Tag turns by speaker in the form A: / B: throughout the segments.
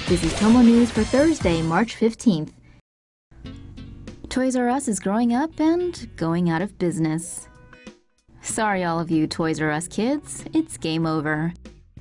A: This is TomoNews for Thursday, March 15th. Toys R Us is growing up and going out of business. Sorry all of you Toys R Us kids, it's game over.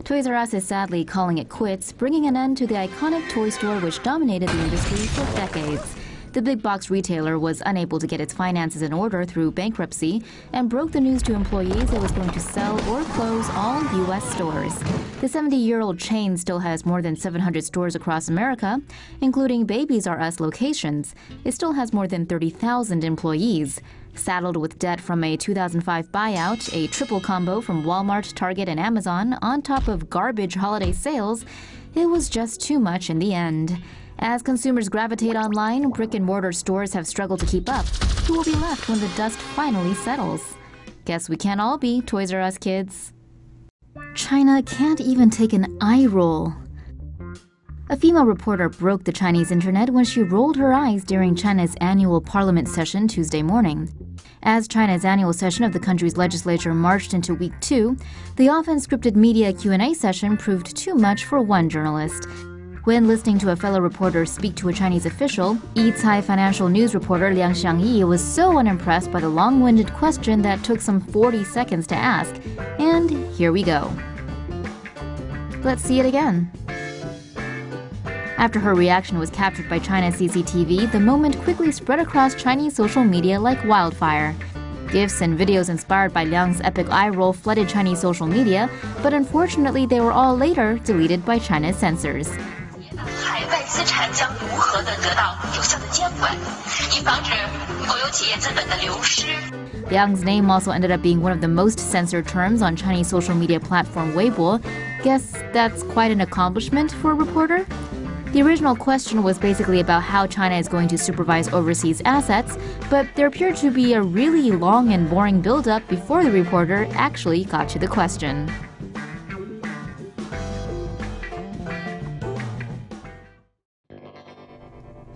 A: Toys R Us is sadly calling it quits, bringing an end to the iconic toy store which dominated the industry for decades. The big box retailer was unable to get its finances in order through bankruptcy and broke the news to employees it was going to sell or close all U.S. stores. The 70-year-old chain still has more than 700 stores across America, including Babies R Us locations. It still has more than 30,000 employees. Saddled with debt from a 2005 buyout, a triple combo from Walmart, Target, and Amazon, on top of garbage holiday sales, it was just too much in the end. As consumers gravitate online, brick-and-mortar stores have struggled to keep up. Who will be left when the dust finally settles? Guess we can't all be Toys R Us kids. China can't even take an eye roll. A female reporter broke the Chinese internet when she rolled her eyes during China's annual parliament session Tuesday morning. As China's annual session of the country's legislature marched into week 2, the often scripted media Q&A session proved too much for one journalist. When listening to a fellow reporter speak to a Chinese official, Yicai financial news reporter Liang Xiangyi was so unimpressed by the long-winded question that took some 40 seconds to ask. And here we go. Let's see it again. After her reaction was captured by China's CCTV, the moment quickly spread across Chinese social media like wildfire. GIFs and videos inspired by Liang's epic eye roll flooded Chinese social media, but unfortunately they were all later deleted by China's censors. Liang's name also ended up being one of the most censored terms on Chinese social media platform Weibo. Guess that's quite an accomplishment for a reporter? The original question was basically about how China is going to supervise overseas assets, but there appeared to be a really long and boring build-up before the reporter actually got to the question.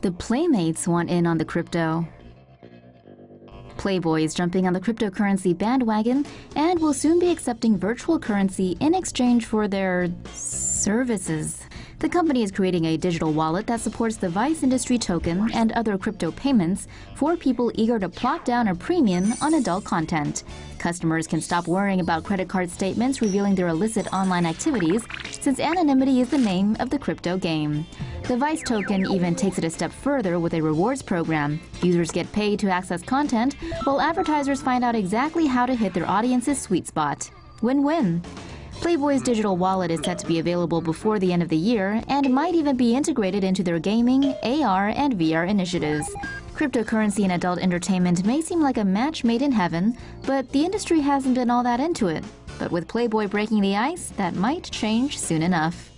A: The Playmates want in on the crypto. Playboy is jumping on the cryptocurrency bandwagon and will soon be accepting virtual currency in exchange for their services. The company is creating a digital wallet that supports the Vice Industry token and other crypto payments for people eager to plop down a premium on adult content. Customers can stop worrying about credit card statements revealing their illicit online activities, since anonymity is the name of the crypto game. The Vice token even takes it a step further with a rewards program. Users get paid to access content, while advertisers find out exactly how to hit their audience's sweet spot. Win-win! Playboy's digital wallet is set to be available before the end of the year and might even be integrated into their gaming, AR, and VR initiatives. Cryptocurrency and adult entertainment may seem like a match made in heaven, but the industry hasn't been all that into it. But with Playboy breaking the ice, that might change soon enough.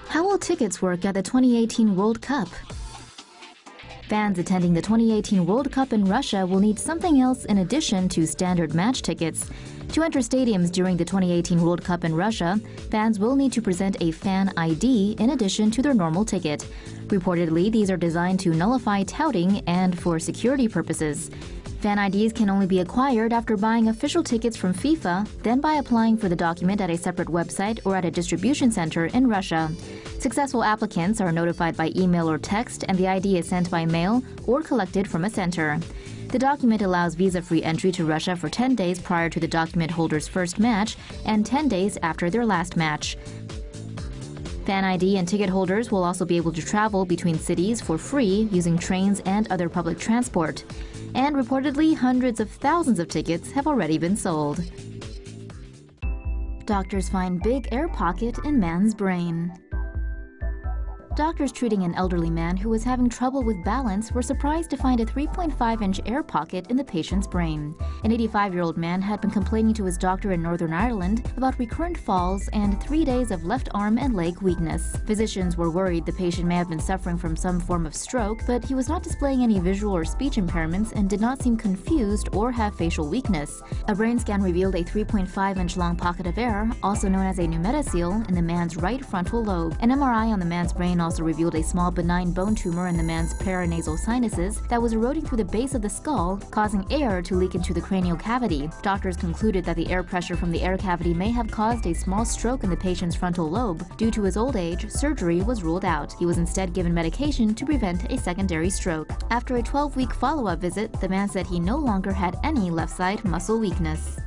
A: How will tickets work at the 2018 World Cup? Fans attending the 2018 World Cup in Russia will need something else in addition to standard match tickets. To enter stadiums during the 2018 World Cup in Russia, fans will need to present a fan ID in addition to their normal ticket. Reportedly, these are designed to nullify touting and for security purposes. Fan IDs can only be acquired after buying official tickets from FIFA, then by applying for the document at a separate website or at a distribution center in Russia. Successful applicants are notified by email or text, and the ID is sent by mail or collected from a center. The document allows visa-free entry to Russia for 10 days prior to the document holder's first match and 10 days after their last match. Fan ID and ticket holders will also be able to travel between cities for free using trains and other public transport. And reportedly, hundreds of thousands of tickets have already been sold. Doctors find big air pocket in man's brain. Doctors treating an elderly man who was having trouble with balance were surprised to find a 3.5-inch air pocket in the patient's brain. An 85-year-old man had been complaining to his doctor in Northern Ireland about recurrent falls and 3 days of left arm and leg weakness. Physicians were worried the patient may have been suffering from some form of stroke, but he was not displaying any visual or speech impairments and did not seem confused or have facial weakness. A brain scan revealed a 3.5-inch long pocket of air, also known as a pneumatocoel, in the man's right frontal lobe. An MRI on the man's brain also also revealed a small benign bone tumor in the man's paranasal sinuses that was eroding through the base of the skull, causing air to leak into the cranial cavity. Doctors concluded that the air pressure from the air cavity may have caused a small stroke in the patient's frontal lobe. Due to his old age, surgery was ruled out. He was instead given medication to prevent a secondary stroke. After a 12-week follow-up visit, the man said he no longer had any left side muscle weakness.